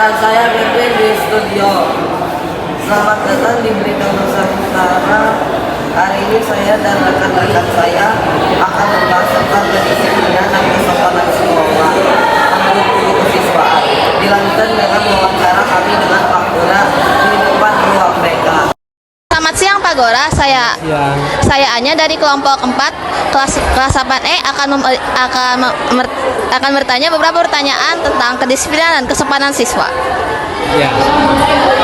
Saya Bebe di studio. Selamat datang di Berita Nusantara. Hari ini saya dan rekan-rekan saya akan membahas tentang kedisiplinan dan kesopanan sekolah menurut guru kesiswaan. Dilanjutkan dengan wawancara kami dengan Pak Gora di depan ruang BK. Selamat siang Pak Gora, saya Anya dari kelompok 4 kelas 8E akan bertanya beberapa pertanyaan tentang kedisiplinan dan kesopanan siswa. Ya.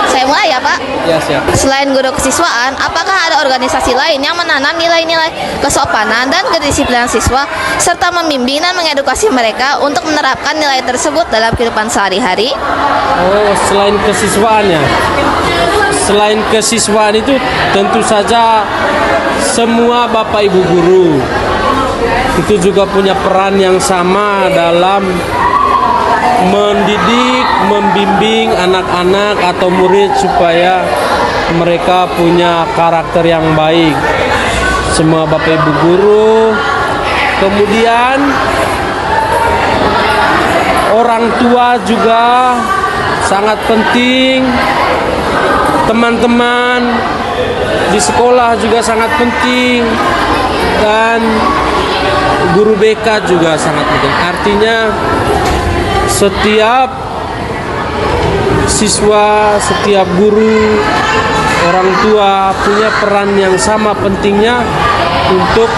Saya mulai ya Pak. Ya, siap. Selain guru kesiswaan, apakah ada organisasi lain yang menanam nilai-nilai kesopanan dan kedisiplinan siswa serta membimbing dan mengedukasi mereka untuk menerapkan nilai tersebut dalam kehidupan sehari-hari? Oh, selain kesiswaannya. Selain kesiswaan itu tentu saja semua Bapak Ibu guru itu juga punya peran yang sama dalam mendidik, membimbing anak-anak atau murid supaya mereka punya karakter yang baik. Semua Bapak Ibu guru, kemudian orang tua juga sangat penting. Teman-teman di sekolah juga sangat penting, dan guru BK juga sangat penting. Artinya setiap siswa, setiap guru, orang tua punya peran yang sama pentingnya untuk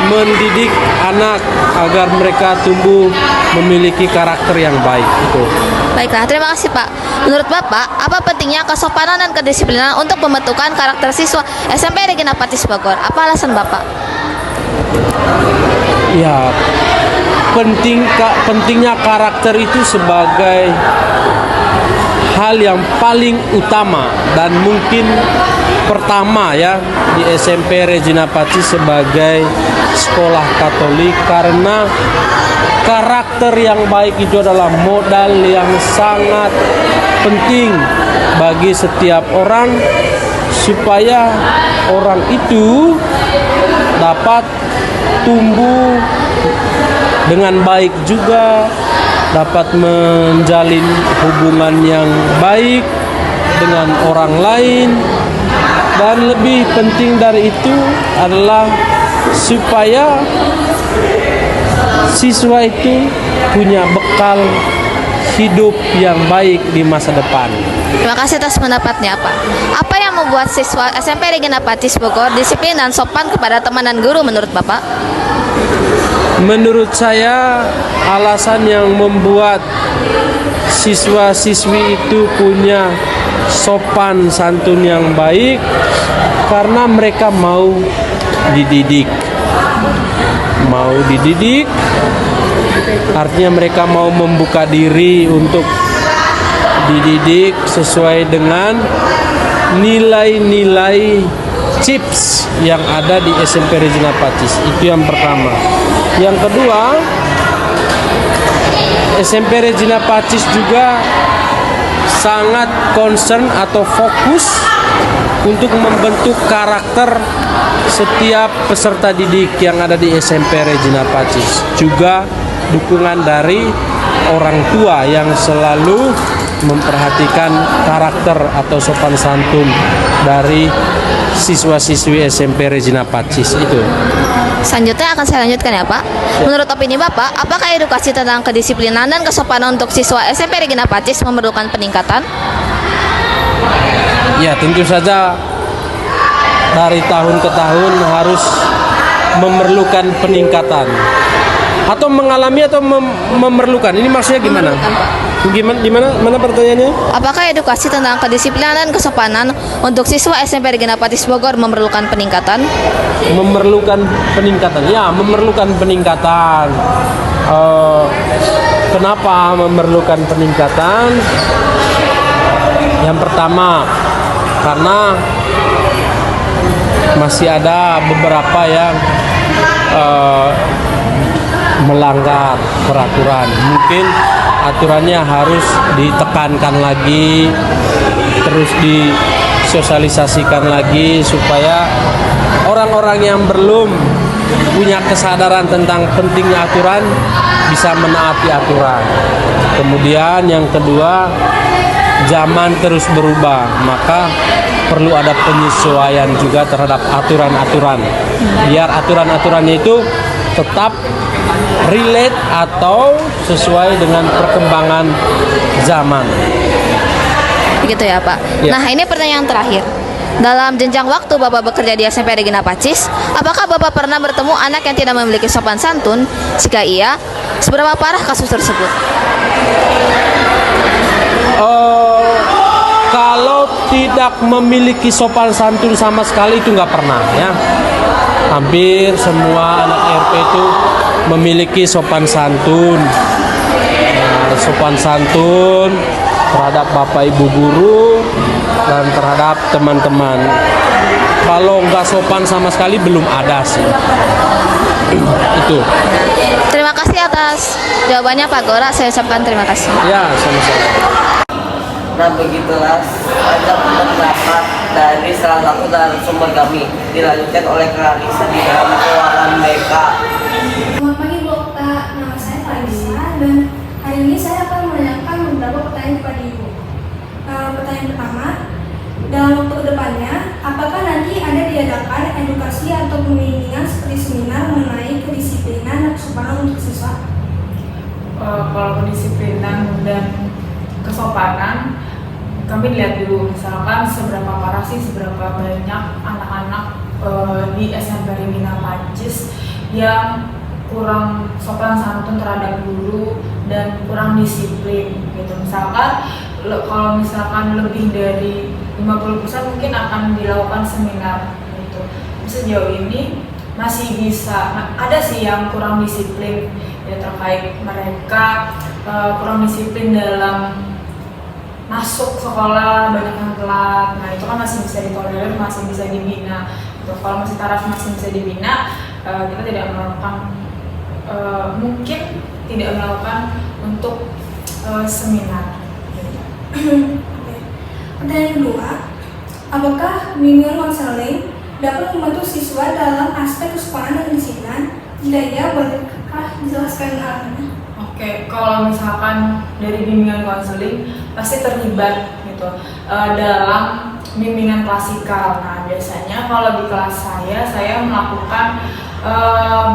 mendidik anak agar mereka tumbuh memiliki karakter yang baik. Baiklah, terima kasih Pak. Menurut Bapak, apa pentingnya kesopanan dan kedisiplinan untuk pembentukan karakter siswa SMP Regina Pacis Bogor? Apa alasan Bapak? Ya, pentingnya karakter itu sebagai hal yang paling utama dan mungkin pertama ya di SMP Regina Pacis sebagai sekolah Katolik, karena karakter yang baik itu adalah modal yang sangat penting bagi setiap orang supaya orang itu dapat tumbuh dengan baik juga, dapat menjalin hubungan yang baik dengan orang lain, dan lebih penting dari itu adalah supaya siswa itu punya bekal hidup yang baik di masa depan. Terima kasih atas pendapatnya Pak. Apa yang membuat siswa SMP Regina Pacis Bogor disiplin dan sopan kepada teman dan guru menurut Bapak? Menurut saya alasan yang membuat siswa-siswi itu punya sopan santun yang baik karena mereka mau dididik. Artinya mereka mau membuka diri untuk dididik sesuai dengan nilai-nilai CIPS yang ada di SMP Regina Pacis. Itu yang pertama. Yang kedua, SMP Regina Pacis juga sangat concern atau fokus untuk membentuk karakter setiap peserta didik yang ada di SMP Regina Pacis. Juga dukungan dari orang tua yang selalu memperhatikan karakter atau sopan santun dari siswa-siswi SMP Regina Pacis itu. Selanjutnya akan saya lanjutkan ya Pak. Menurut opini Bapak, apakah edukasi tentang kedisiplinan dan kesopanan untuk siswa SMP Regina Pacis memerlukan peningkatan? Ya, tentu saja dari tahun ke tahun harus memerlukan peningkatan. Atau mengalami atau memerlukan. Ini maksudnya gimana? Mana pertanyaannya? Apakah edukasi tentang kedisiplinan dan kesopanan untuk siswa SMP Regina Pacis Bogor memerlukan peningkatan? Memerlukan peningkatan. Ya, memerlukan peningkatan. Kenapa memerlukan peningkatan? Yang pertama, karena masih ada beberapa yang melanggar peraturan. Mungkin aturannya harus ditekankan lagi, terus disosialisasikan lagi supaya orang-orang yang belum punya kesadaran tentang pentingnya aturan bisa menaati aturan. Kemudian yang kedua, zaman terus berubah, maka perlu ada penyesuaian juga terhadap aturan-aturan. Biar aturan-aturannya itu tetap relate atau sesuai dengan perkembangan zaman. Begitu ya Pak. Ya. Nah ini pertanyaan terakhir. Dalam jenjang waktu Bapak bekerja di SMP Regina Pacis, apakah Bapak pernah bertemu anak yang tidak memiliki sopan santun? Jika iya, seberapa parah kasus tersebut? Kalau tidak memiliki sopan santun sama sekali itu nggak pernah ya. Hampir semua anak RP itu memiliki sopan santun. Sopan santun terhadap bapak ibu guru dan terhadap teman-teman. Kalau nggak sopan sama sekali belum ada sih. Itu. Terima kasih atas jawabannya Pak Gora, saya ucapkan terima kasih. Ya, sama-sama. Nah begitulah ada pendapat dari salah satu narasumber kami, dilanjutkan oleh Clarissa di dalam keuangan BK. Selamat pagi Bu Okta, nama saya Clarissa dan hari ini saya akan menanyakan beberapa pertanyaan kepada Ibu. Pertanyaan pertama, dalam waktu kedepannya, apakah nanti ada diadakan edukasi atau pembimbingan seperti seminar mengenai kedisiplinan dan kesopanan untuk siswa? Kalau kedisiplinan dan kesopanan, kami lihat dulu misalkan seberapa parah sih, seberapa banyak anak-anak di SMP Regina Pacis yang kurang sopan santun terhadap guru dan kurang disiplin gitu. Misalkan kalau misalkan lebih dari 50% mungkin akan dilakukan seminar gitu. Sejauh ini masih bisa ada sih yang kurang disiplin ya, terkait mereka kurang disiplin dalam masuk sekolah, banyak yang telat. Nah itu kan masih bisa ditolerir, masih bisa dibina. Kalau masih taraf masih bisa dibina, kita tidak melakukan mungkin tidak melakukan untuk seminar. Pertanyaan kedua, apakah bimbingan konseling dapat membantu siswa dalam aspek kesopanan dan kedisiplinan? Jika iya, bolehkah dijelaskan alasannya? Oke, kalau misalkan dari bimbingan konseling pasti terlibat gitu dalam bimbingan klasikal. Nah biasanya kalau di kelas saya melakukan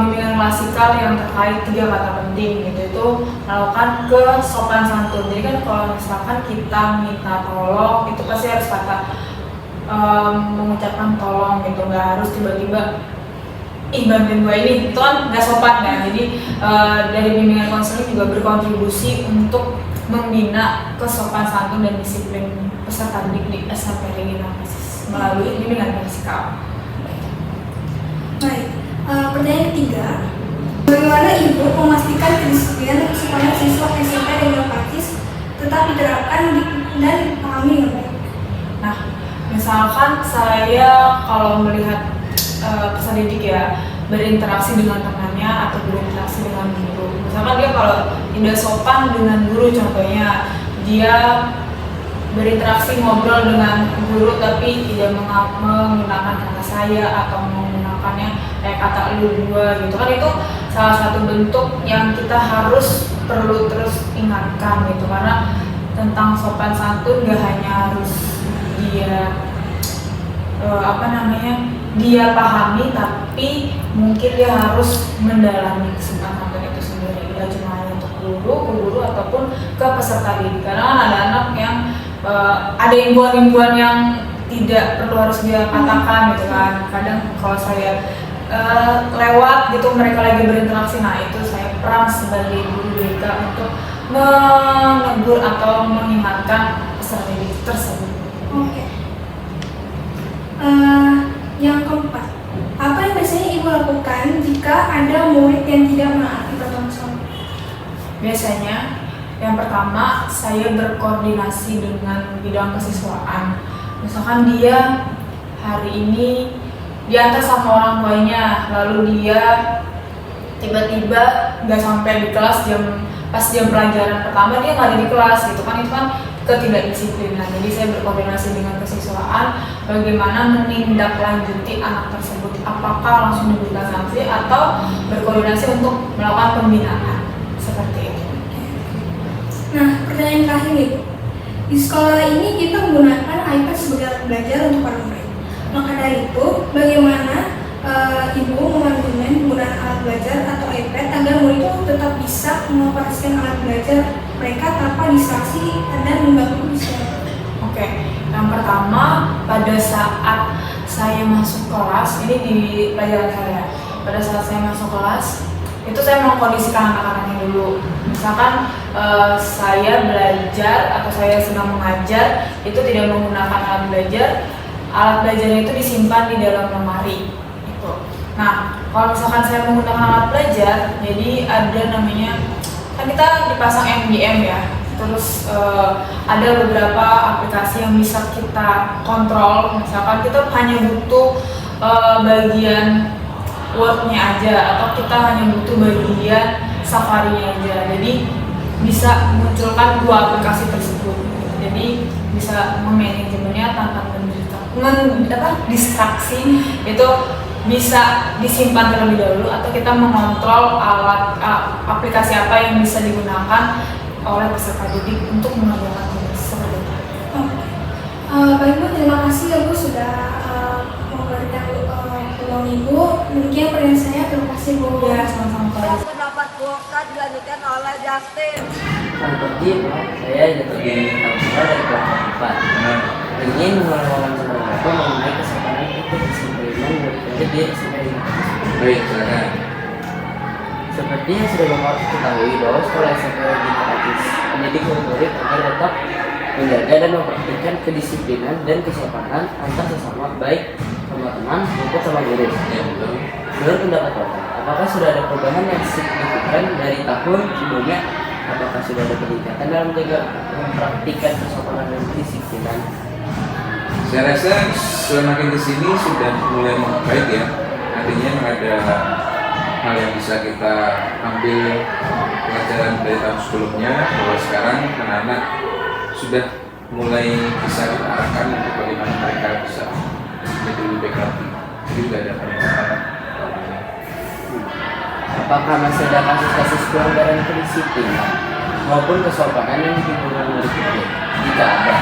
bimbingan klasikal yang terkait 3 kata penting gitu, itu melakukan ke sopan santun. Jadi kan kalau misalkan kita minta tolong itu pasti harus kata mengucapkan tolong gitu, nggak harus tiba-tiba bantuin gue ini, itu kan nggak sopan kan. Jadi dari bimbingan konseling juga berkontribusi untuk membina kesopan santun dan disiplin peserta didik di SMP Regina Pacis melalui bimbingan klasikal. Baik, pertanyaan ketiga, bagaimana Ibu memastikan kedisiplinan dan kesopanan siswa SMP Regina Pacis tetap diterapkan dan dipahami dengan baik? Nah, misalkan saya kalau melihat peserta didik ya berinteraksi dengan temannya atau berinteraksi dengan guru. Misalkan dia kalau tidak sopan dengan guru, contohnya dia berinteraksi ngobrol dengan guru tapi tidak menggunakan kata saya atau menggunakannya kayak kata lu gua gitu kan, itu salah satu bentuk yang kita harus perlu terus ingatkan gitu, karena tentang sopan santun gak hanya harus dia dia pahami, tapi mungkin dia harus mendalami sopan santun itu sendiri, tidak cuma hanya untuk guru ataupun ke peserta didik. Karena ada anak yang ada imbuhan-imbuhan yang tidak perlu harus dia katakan gitu kan. Kadang kalau saya lewat gitu mereka lagi berinteraksi, nah itu saya peran sebagai guru BK untuk menegur atau mengingatkan peserta didik tersebut. Oke. Yang keempat, apa yang biasanya Ibu lakukan jika ada murid yang tidak menaati protokol kesehatan? Biasanya yang pertama saya berkoordinasi dengan bidang kesiswaan. Misalkan dia hari ini diantar sama orang tuanya, lalu dia tiba-tiba nggak sampai di kelas pas jam pelajaran pertama dia nggak ada di kelas gitu kan, itu kan ketidakdisiplinan. Jadi saya berkoordinasi dengan kesiswaan bagaimana menindaklanjuti anak tersebut, apakah langsung diberikan sanksi atau berkoordinasi untuk melakukan pembinaan seperti itu. Nah, pertanyaan terakhir nih, Bu. Di sekolah ini kita menggunakan iPad sebagai alat belajar untuk para murid. Maka dari itu, bagaimana Ibu memanajemen penggunaan alat belajar atau iPad agar murid itu tetap bisa mengoperasikan alat belajar mereka tanpa distraksi dan mengganggu istirahat? Oke, yang pertama pada saat saya masuk kelas, ini di pelajaran saya. Pada saat saya masuk kelas, itu saya mengkondisikan anak-anaknya dulu. Misalkan saya belajar atau saya sedang mengajar, itu tidak menggunakan alat belajar. Alat belajarnya itu disimpan di dalam lemari. Itu. Nah, kalau misalkan saya menggunakan alat belajar, jadi ada namanya, kan kita dipasang MGM ya. Terus ada beberapa aplikasi yang bisa kita kontrol. Misalkan kita hanya butuh bagian Word-nya aja, atau kita hanya butuh bagian Safari-nya aja. Jadi bisa munculkan dua aplikasi tersebut. Jadi bisa memanajemennya tanpa distraksi. Itu bisa disimpan terlebih dahulu, atau kita mengontrol aplikasi apa yang bisa digunakan oleh peserta didik untuk mengerjakan tugas seperti itu. Baik Bu, terima kasih ya Bu sudah memberikan peluang Ibu. Demikian pertanyaan saya, terima kasih Bu. Ya, sama-sama Pak. Pendapat Buokat dilanjutkan oleh Justin. Seperti saya jatuh di Kampuchea dari kelas 4. Ingin mewawancara Bapak mengenai kesempatan kedisiplinan bekerja di SMP Negeri. Baik, silakan. Seperti yang sudah Bapak ketahui bahwa sekolah SMP Negeri gratis mendidik murid agar tetap menjaga dan mempraktikkan kedisiplinan dan kesopanan antar sesama, baik sama teman maupun sama guru. Ya, betul. Menurut pendapat Bapak, apakah sudah ada perubahan yang signifikan dari tahun sebelumnya? Apakah sudah ada peningkatan dalam menjaga mempraktikkan kesopanan dan kedisiplinan? Saya rasa semakin kesini sudah mulai membaik ya. Artinya ada hal yang bisa kita ambil pelajaran dari tahun sebelumnya, bahwa sekarang anak-anak sudah mulai bisa kita arahkan untuk bagaimana mereka bisa menjadi lebih baik lagi. Jadi sudah ada peningkatan. Apakah masih ada kasus-kasus pelanggaran kedisiplinan maupun kesopanan yang ditimbulkan dari murid? Jika ada,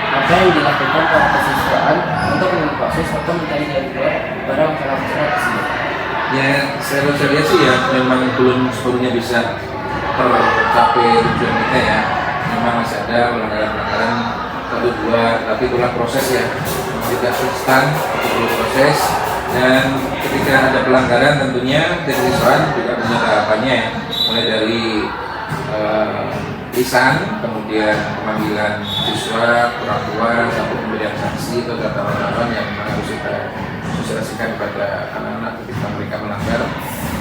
apa yang dilakukan para kesiswaan untuk memproses atau mencari jalan keluar pada masalah-masalah tersebut? Ya, saya lihat sih ya, memang belum sepenuhnya bisa tercapai tujuan kita ya. Memang masih ada pelanggaran-pelanggaran satu dua, tapi itulah proses ya. Kita instan, itu perlu proses. Dan ketika ada pelanggaran tentunya dari siswaan juga punya tahapannya ya. Mulai dari lisan, kemudian pemanggilan siswa, orang tua, sampai pemberian sanksi atau data-data yang memang harus kita sosialisasikan kepada anak-anak ketika mereka melanggar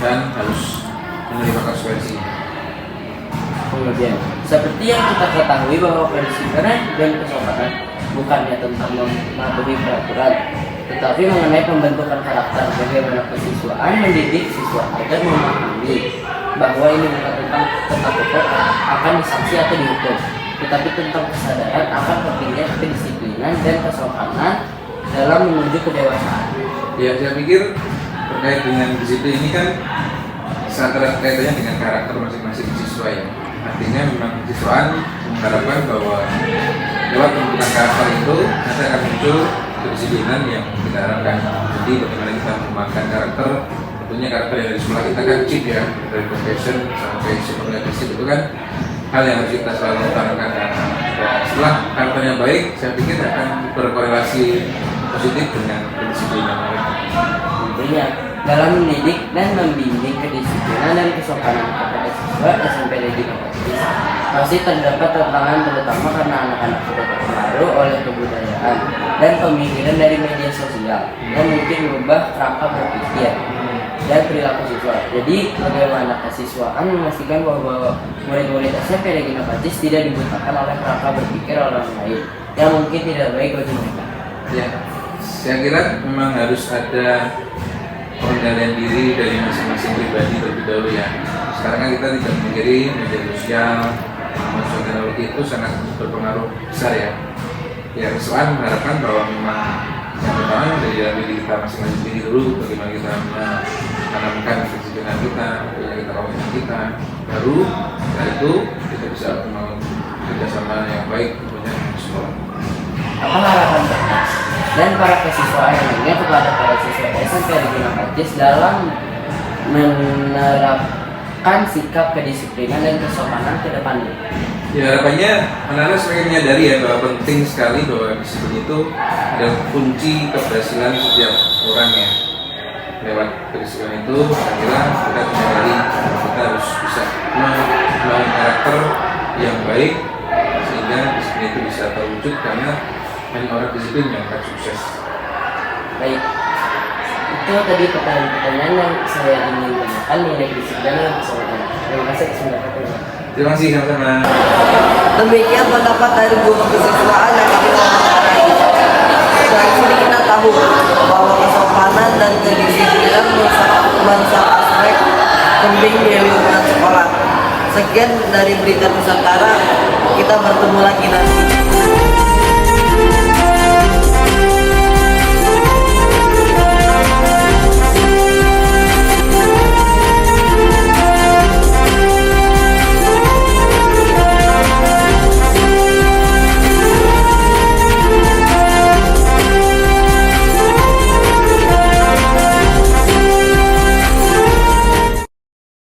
dan harus menerima konsekuensinya. Kemudian, seperti yang kita ketahui bahwa kedisiplinan dan kesopanan bukannya tentang mematuhi peraturan, tetapi mengenai pembentukan karakter. Bagaimana kesiswaan mendidik siswa agar memahami bahwa ini bukan tentang ketakutan akan disanksi atau dihukum, tetapi tentang kesadaran akan pentingnya kedisiplinan dan kesopanan dalam menuju kedewasaan. Ya, saya pikir terkait dengan disiplin ini kan sangat erat kaitannya dengan karakter masing-masing siswa ya. Artinya memang siswaan mengharapkan bahwa lewat pembentukan karakter itu nanti akan muncul kedisiplinan yang kita harapkan. Jadi bagaimana kita mengembangkan karakter, tentunya karakter yang dari sekolah kita kan chip ya, dari profession sampai super leadership itu kan hal yang harus kita selalu utarakan. Dan setelah karakternya baik, saya pikir akan berkorelasi positif dengan kedisiplinan mereka. Tentunya dalam mendidik dan membimbing kedisiplinan dan kesopanan kepada siswa SMP Negeri Nopatris masih terdapat tantangan, terutama karena anak-anak sudah terpengaruh oleh kebudayaan dan pemikiran dari media sosial dan mungkin merubah kerangka berpikir dan perilaku siswa. Jadi bagaimana kesiswaan memastikan bahwa murid-murid SMP Negeri Nopatris tidak dibutakan oleh kerangka berpikir orang lain yang mungkin tidak baik bagi mereka? Ya, saya kira memang harus ada pengendalian diri dari masing-masing pribadi terlebih dahulu ya. Sekarang kan kita tidak memungkiri media sosial, masuk teknologi itu sangat berpengaruh besar ya. Ya, kesalahan mengharapkan bahwa memang yang pertama dari dalam diri kita masing-masing diri dulu, bagaimana kita menanamkan kedisiplinan kita, bagaimana kita komitmen kita, baru. Setelah itu kita bisa membangun kerjasama yang baik tentunya dengan sekolah. Apa harapan Bapak dan para siswa lainnya kepada para siswa SMP Negeri Nangkacis dalam menerapkan sikap kedisiplinan dan kesopanan ke depannya? Ya, harapannya anak-anak semakin menyadari ya bahwa penting sekali bahwa disiplin itu adalah kunci keberhasilan setiap orang ya. Lewat kedisiplinan itu, saya kira kita menyadari bahwa kita harus bisa membangun karakter yang baik sehingga disiplin itu bisa terwujud, karena hanya orang disiplin yang akan sukses. Baik, itu tadi pertanyaan-pertanyaan yang saya ingin tanyakan mengenai kedisiplinan dan kesopanan. Terima kasih atas pendapat. Terima kasih sama-sama. Demikian pendapat dari guru kesiswaan yang kami wawancarai. Dari sini kita tahu bahwa kesopanan dan kedisiplinan merupakan aspek penting di lingkungan sekolah. Sekian dari Berita Nusantara, kita bertemu lagi nanti.